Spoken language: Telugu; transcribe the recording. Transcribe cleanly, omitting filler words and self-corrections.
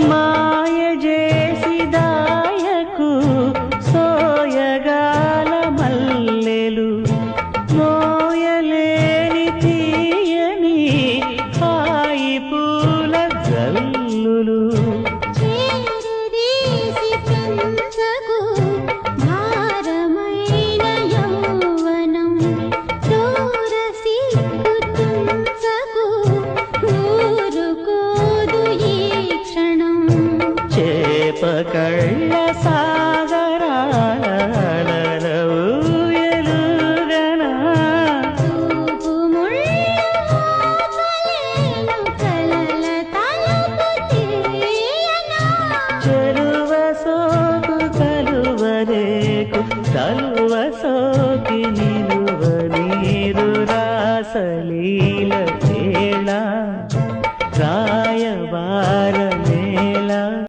మాయ చేసి దాయకు సోయగాల మల్లెలు మోయలేని తీయని హాయి పూల జల్లులు చేరదీసి పెంచకు భారమైన యౌవనం దూర సిగ్గుతుంచకు ఊరుకోదు ఈ క్షణం చేప కళ్ళ సాగరాల ఊయలుగనా చూపు ముళ్ళు ఆపలేను కలల తలుపు తీయనా చెరువ సోకు కలువరేకు కలువ సోకి నిలువ నీరు రాసలీల కేళ రాయబార